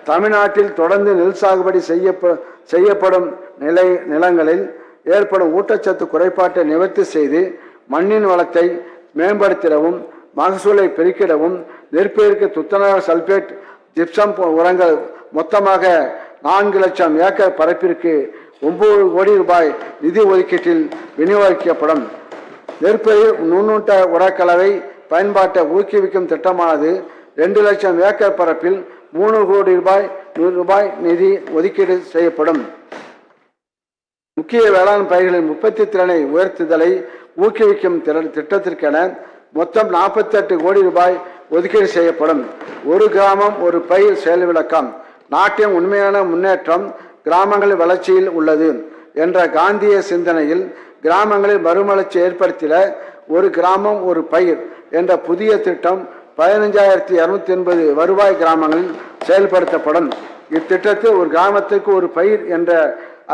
தமிழ்நாட்டில் தொடர்ந்து நெல் சாகுபடி செய்யப்படும் நிலங்களில் ஏற்படும் ஊட்டச்சத்து குறைபாட்டை நிவர்த்தி செய்து மண்ணின் வளத்தை மேம்படுத்திடவும் மகசூலை பெருக்கிடவும் நெற்பயிருக்கு துத்தநாக சல்பேட் ஜிப்சம் உரங்கள் மொத்தமாக 4 லட்சம் ஏக்கர் பரப்பிற்கு 9 கோடி ரூபாய் நிதி ஒதுக்கீட்டில் விநியோகிக்கப்படும். நெற்பயிர் நுண்ணூட்ட உரக்கலவை பயன்பாட்டை ஊக்குவிக்கும் திட்டமானது 2 லட்சம் ஏக்கர் பரப்பில் 3 கோடி ரூபாய் நிதி ஒதுக்கீடு செய்யப்படும். முக்கிய வேளாண் பயிர்களின் உற்பத்தி திறனை உயர்த்துதலை ஊக்குவிக்கும் திட்டத்திற்கென மொத்தம் 48 கோடி ரூபாய் ஒதுக்கீடு செய்யப்படும். ஒரு கிராமம் ஒரு பயிர் செயல் விளக்கம். நாட்டின் உண்மையான முன்னேற்றம் கிராமங்களின் வளர்ச்சியில் உள்ளது என்ற காந்திய சிந்தனையில் கிராமங்களில் மறுமலர்ச்சி ஏற்படுத்திட ஒரு கிராமம் ஒரு பயிர் என்ற புதிய திட்டம் 15,280 வருவாய் கிராமங்களில் செயல்படுத்தப்படும். இத்திட்டத்தில் ஒரு கிராமத்துக்கு ஒரு பயிர் என்ற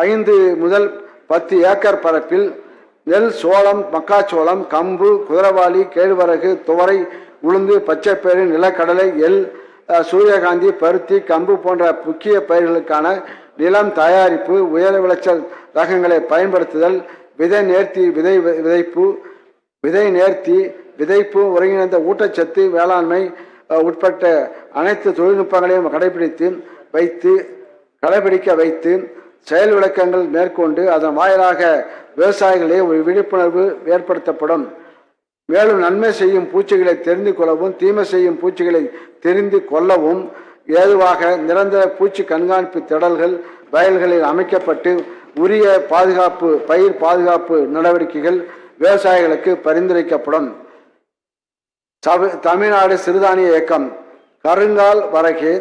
5 முதல் 10 ஏக்கர் பரப்பில் நெல், சோளம், மக்காச்சோளம், கம்பு, குதிரவாளி, கேழ்வரகு, துவரை, உளுந்து, பச்சைப்பயிறு, நிலக்கடலை, எள், சூரியகாந்தி, பருத்தி, கம்பு போன்ற முக்கிய பயிர்களுக்கான நிலம் தயாரிப்பு, உயர் விளைச்சல் ரகங்களை பயன்படுத்துதல், விதை நேர்த்தி விதைப்பு, ஒருங்கிணைந்த ஊட்டச்சத்து வேளாண்மை உட்பட்ட அனைத்து தொழில்நுட்பங்களையும் கடைபிடிக்க வைத்து செயல் விளக்கங்கள் மேற்கொண்டு அதன் வாயிலாக விவசாயிகளே ஒரு விழிப்புணர்வு ஏற்படுத்தப்படும். மேலும் நன்மை செய்யும் பூச்சிகளை தெரிந்து கொள்ளவும் தீமை செய்யும் பூச்சிகளை தெரிந்து கொள்ளவும் ஏதுவாக நிரந்தர பூச்சி கண்காணிப்பு திடல்கள் வயல்களில் அமைக்கப்பட்டு உரிய பயிர் பாதுகாப்பு நடவடிக்கைகள் விவசாயிகளுக்கு பரிந்துரைக்கப்படும். தமிழ்நாடு சிறுதானிய இயக்கம். கருங்கால் வரகே,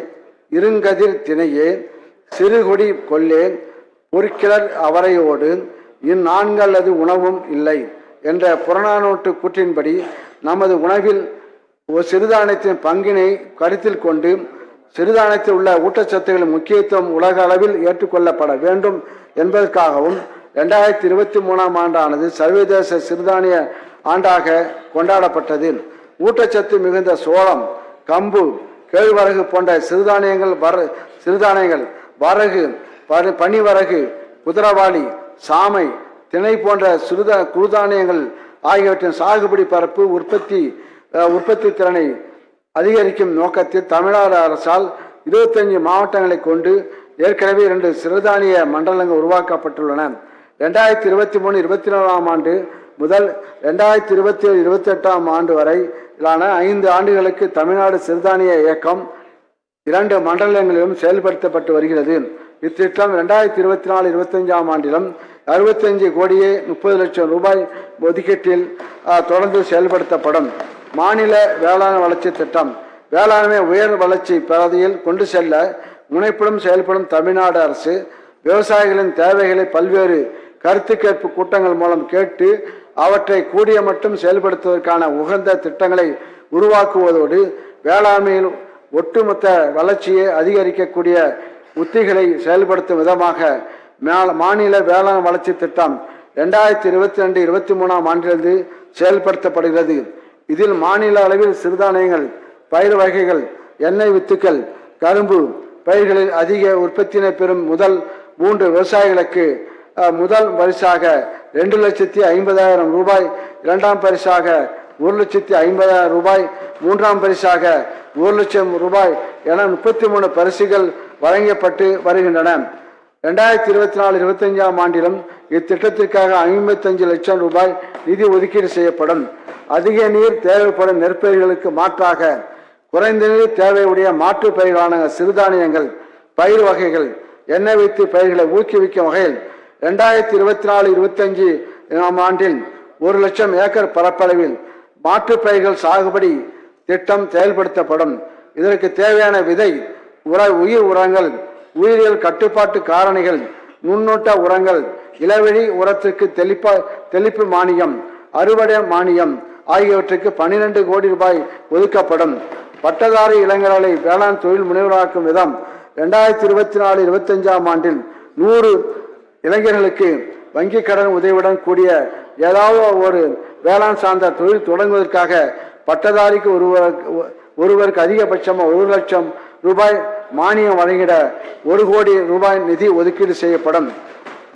இருங்கதிர் திணையே, சிறுகுடி கொல்லே, பொற்கிளர் அவரையோடு இந்நான்கல்லது உணவும் இல்லை என்ற புறநானூற்று கூற்றின்படி நமது உணவில் சிறுதானியத்தின் பங்கினை கருத்தில் கொண்டு சிறுதானியத்தில் உள்ள ஊட்டச்சத்துக்களின் முக்கியத்துவம் உலக அளவில் ஏற்றுக்கொள்ளப்பட வேண்டும் என்பதற்காகவும் 2023ஆம் ஆண்டானது சர்வதேச சிறுதானிய ஆண்டாக கொண்டாடப்பட்டது. ஊட்டச்சத்து மிகுந்த சோளம், கம்பு, கேழ்வரகு போன்ற சிறுதானியங்கள் வரகு, பனிவரகு, குதிரவாளி, சாமை, திணை போன்ற குறுதானியங்கள் ஆகியவற்றின் சாகுபடி பரப்பு உற்பத்தி திறனை அதிகரிக்கும் நோக்கத்தில் தமிழ்நாடு அரசால் 25 மாவட்டங்களை கொண்டு ஏற்கனவே 2 சிறுதானிய மண்டலங்கள் உருவாக்கப்பட்டுள்ளன. 2023-24ஆம் ஆண்டு முதல் 2027-28ஆம் ஆண்டு வரையிலான 5 ஆண்டுகளுக்கு தமிழ்நாடு சிறுதானிய இயக்கம் 2 மண்டலங்களிலும் செயல்படுத்தப்பட்டு வருகிறது. இத்திட்டம் 2024-25ஆம் ஆண்டிலும் 65 கோடியே 30 லட்சம் ரூபாய் ஒதுக்கீட்டில் தொடர்ந்து செயல்படுத்தப்படும். மாநில வேளாண் வளர்ச்சி திட்டம். வேளாண்மை உயர் வளர்ச்சி பாதையில் கொண்டு செல்ல முனைப்புடன் செயல்படும் தமிழ்நாடு அரசு விவசாயிகளின் தேவைகளை பல்வேறு கருத்து கேட்பு கூட்டங்கள் மூலம் கேட்டு அவற்றை கூடிய மட்டும் செயல்படுத்துவதற்கான உகந்த திட்டங்களை உருவாக்குவதோடு வேளாண்மையில் ஒட்டுமொத்த வளர்ச்சியை அதிகரிக்கக்கூடிய உத்திகளை செயல்படுத்தும் விதமாக மாநில வேளாண் வளர்ச்சி திட்டம் 2022-23ஆம் ஆண்டிலிருந்து செயல்படுத்தப்படுகிறது. இதில் மாநில அளவில் சிறுதானியங்கள், பயிர் வகைகள், எண்ணெய் வித்துக்கள், கரும்பு பயிர்களில் அதிக உற்பத்தியினை பெறும் முதல் 3 விவசாயிகளுக்கு முதல் பரிசாக 2,50,000 ரூபாய், 2ஆம் பரிசாக 1,50,000 ரூபாய், 3ஆம் பரிசாக 1,00,000 ரூபாய் என 33 பரிசுகள் வழங்கப்பட்டு வருகின்றன. 2024-25ஆம் ஆண்டிலும் இத்திட்டத்திற்காக 55 லட்சம் ரூபாய் நிதி ஒதுக்கீடு செய்யப்படும். அதிக நீர் தேவைப்படும் நெற்பயிர்களுக்கு மாற்றாக குறைந்த நீர் தேவையுடைய மாற்று பயிர்களான சிறுதானியங்கள், பயிர் வகைகள், எண்ணெய் வைத்து பயிர்களை ஊக்குவிக்கும் வகையில் 2024-25ஆம் ஆண்டில் 1 லட்சம் ஏக்கர் பரப்பளவில் மாற்று பயிர்கள் சாகுபடி திட்டம் செயல்படுத்தப்படும். இதற்கு தேவையான விதை, உயிர் உரங்கள், உயிரியல் கட்டுப்பாட்டு காரணிகள், நுண்ணூட்ட உரங்கள், இளவெளி உரத்திற்கு தெளிப்பு மானியம், அறுவடை மானியம் ஆகியவற்றுக்கு 12 கோடி ரூபாய் ஒதுக்கப்படும். பட்டதாரி இளைஞர்களை வேளாண் தொழில் முனைவராக்கும் விதம் 2024-25ஆம் ஆண்டில் 100 இளைஞர்களுக்கு வங்கி கடன் உதவியுடன் கூடிய ஏதாவது ஒரு வேளாண் சார்ந்த தொழில் தொடங்குவதற்காக பட்டதாரிக்கு ஒருவருக்கு அதிகபட்சமாக 1 லட்சம் ரூபாய் மானியம் வழங்கிட 1 கோடி ரூபாய் நிதி ஒதுக்கீடு செய்யப்படும்.